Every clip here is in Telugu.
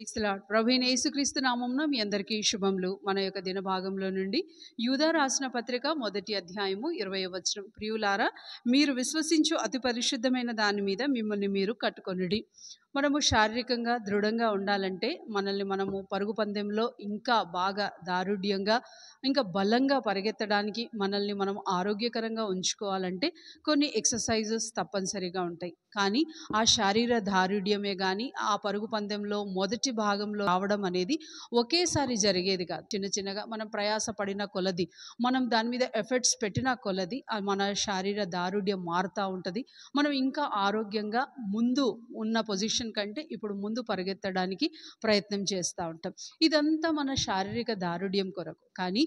Praise lord. ప్రభువైన యేసుక్రీస్తు నామమున మీ అందరికీ శుభములు. మన యొక్క దిన భాగంలో నుండి యూదా రాసిన పత్రిక 1వ అధ్యాయము 20వ వచనం. ప్రియులారా, మీరు విశ్వసించు అతి పరిశుద్ధమైన దాని మీద మిమ్మల్ని మీరు కట్టుకొనుడి. మనము శారీరకంగా దృఢంగా ఉండాలంటే మనల్ని మనము పరుగు పందెంలో ఇంకా బాగా దారుఢ్యంగా ఇంకా బలంగా పరిగెత్తడానికి మనల్ని మనం ఆరోగ్యకరంగా ఉంచుకోవాలంటే కొన్ని ఎక్సర్సైజెస్ తప్పనిసరిగా ఉంటాయి. కానీ ఆ శారీర దారుఢ్యమే కానీ ఆ పరుగు పందెంలో మొదటి భాగంలో రావడం అనేది ఒకేసారి జరిగేది కాదు. చిన్న చిన్నగా మనం ప్రయాస పడిన కొలది, మనం దాని మీద ఎఫర్ట్స్ పెట్టిన కొలది మన శారీర దారుఢ్యం మారుతూ ఉంటుంది. మనం ఇంకా ఆరోగ్యంగా ముందు ఉన్న పొజిషన్ కంటే ఇప్పుడు ముందు పరిగెత్తడానికి ప్రయత్నం చేస్తూ ఉంటాం. ఇదంతా మన శారీరక దారుఢ్యం కొరకు. కానీ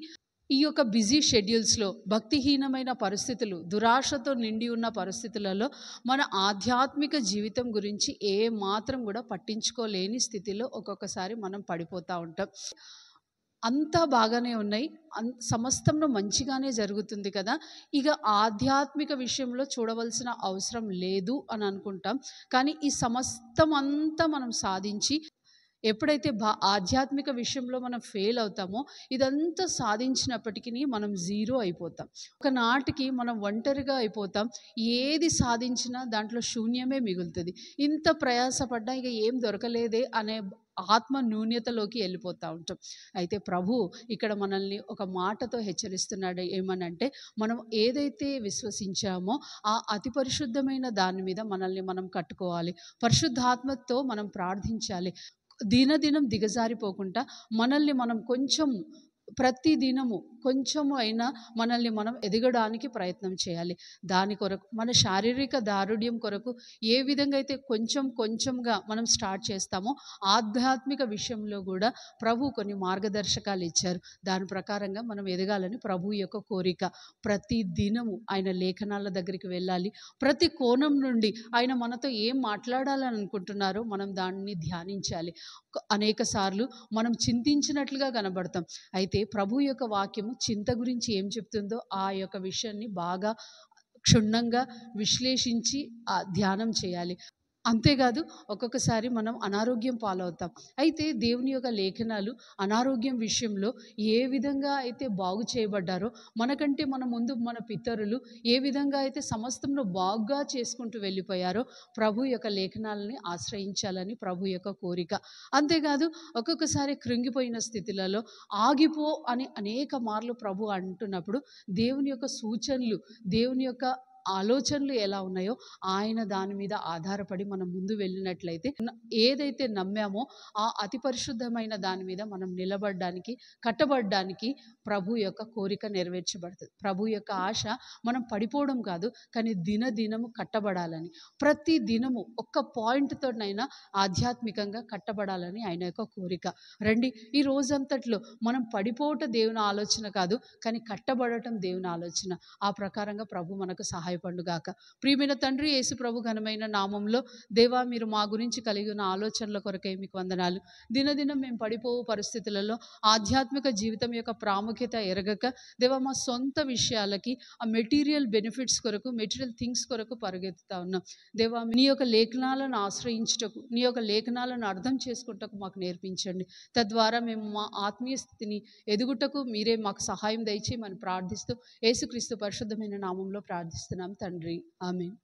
ఈ యొక్క బిజీ షెడ్యూల్స్లో, భక్తిహీనమైన పరిస్థితులు, దురాశతో నిండి ఉన్న పరిస్థితులలో మన ఆధ్యాత్మిక జీవితం గురించి ఏ మాత్రం కూడా పట్టించుకోలేని స్థితిలో ఒక్కొక్కసారి మనం పడిపోతూ ఉంటాం. అంతా బాగానే ఉన్నాయి, సమస్తంలో మంచిగానే జరుగుతుంది కదా, ఇక ఆధ్యాత్మిక విషయంలో చూడవలసిన అవసరం లేదు అని అనుకుంటాం. కానీ ఈ సమస్తం అంతా మనం సాధించి ఎప్పుడైతే ఆధ్యాత్మిక విషయంలో మనం ఫెయిల్ అవుతామో ఇదంతా సాధించినప్పటికీ మనం జీరో అయిపోతాం. ఒకనాటికి మనం ఒంటరిగా అయిపోతాం. ఏది సాధించినా దాంట్లో శూన్యమే మిగులుతుంది. ఇంత ప్రయాసపడ్డా ఇక ఏం దొరకలేదే అనే ఆత్మ న్యూన్యతలోకి వెళ్ళిపోతూ ఉంటాం. అయితే ప్రభు ఇక్కడ మనల్ని ఒక మాటతో హెచ్చరిస్తున్నాడు. ఏమనంటే, మనం ఏదైతే విశ్వసించామో ఆ అతి పరిశుద్ధమైన దాని మీద మనల్ని మనం కట్టుకోవాలి. పరిశుద్ధాత్మతో మనం ప్రార్థించాలి. దినదినం దిగజారిపోకుండా మనల్ని మనం కొంచెం, ప్రతి దినము కొంచెము అయినా మనల్ని మనం ఎదగడానికి ప్రయత్నం చేయాలి. దాని కొరకు మన శారీరక దారుఢ్యం కొరకు ఏ విధంగా అయితే కొంచెం కొంచెంగా మనం స్టార్ట్ చేస్తామో ఆధ్యాత్మిక విషయంలో కూడా ప్రభు కొన్ని మార్గదర్శకాలు ఇచ్చారు. దాని ప్రకారంగా మనం ఎదగాలని ప్రభు యొక్క కోరిక. ప్రతి దినము ఆయన లేఖనాల దగ్గరికి వెళ్ళాలి. ప్రతి కోణం నుండి ఆయన మనతో ఏం మాట్లాడాలని అనుకుంటున్నారో మనం దాన్ని ధ్యానించాలి. అనేక సార్లు మనం చింతించినట్లుగా కనబడతాం. అయితే ప్రభు యొక్క వాక్యము చింత గురించి ఏం చెప్తుందో ఆ యొక్క విషయాన్ని బాగా క్షుణ్ణంగా విశ్లేషించి ధ్యానం చేయాలి. అంతేకాదు, ఒక్కొక్కసారి మనం అనారోగ్యం పాలవుతాం. అయితే దేవుని యొక్క లేఖనాలు అనారోగ్యం విషయంలో ఏ విధంగా అయితే బాగు చేయబడ్డారో, మనకంటే మన ముందు మన పితరులు ఏ విధంగా అయితే సమస్తంలో బాగుగా చేసుకుంటూ వెళ్ళిపోయారో ప్రభు యొక్క లేఖనాలని ఆశ్రయించాలని ప్రభు యొక్క కోరిక. అంతేకాదు, ఒక్కొక్కసారి కృంగిపోయిన స్థితులలో ఆగిపో అని అనేక మార్లు ప్రభు అంటున్నప్పుడు దేవుని యొక్క సూచనలు, దేవుని యొక్క ఆలోచనలు ఎలా ఉన్నాయో ఆయన దాని మీద ఆధారపడి మనం ముందు వెళ్ళినట్లయితే ఏదైతే నమ్మామో ఆ అతి పరిశుద్ధమైన దాని మీద మనం నిలబడడానికి, కట్టబడడానికి ప్రభు యొక్క కోరిక నెరవేర్చబడుతుంది. ప్రభు యొక్క ఆశ మనం పడిపోవడం కాదు, కానీ దినదినము కట్టబడాలని, ప్రతి దినము ఒక్క పాయింట్తోనైనా ఆధ్యాత్మికంగా కట్టబడాలని ఆయన యొక్క కోరిక. రండి, ఈ రోజంతట్లో మనం పడిపోవటం దేవుని ఆలోచన కాదు, కానీ కట్టబడటం దేవుని ఆలోచన. ఆ ప్రకారంగా ప్రభు మనకు సహాయపడుగాక. ప్రియమైన తండ్రి, యేసు ప్రభు ఘనమైన నామంలో దేవా, మీరు మా గురించి కలిగి ఉన్న ఆలోచనల కొరకై మీకు వందనాలు. దినదినం మేము పడిపోవు పరిస్థితులలో ఆధ్యాత్మిక జీవితం యొక్క ప్రాముఖ్యత ఎరగక దేవా, మా సొంత విషయాలకి, ఆ మెటీరియల్ బెనిఫిట్స్ కొరకు, మెటీరియల్ థింగ్స్ కొరకు పరిగెత్తుతా ఉన్నాం. దేవా, నీ యొక్క లేఖనాలను ఆశ్రయించుటకు, నీ యొక్క లేఖనాలను అర్థం చేసుకుంటకు మాకు నేర్పించండి. తద్వారా మేము మా ఆత్మీయ స్థితిని ఎదుగుటకు మీరే మాకు సహాయం దయచేయమని ప్రార్థిస్తూ యేసుక్రీస్తు పరిశుద్ధమైన నామంలో ప్రార్థిస్తున్నాం తండ్రి. ఆమేన్.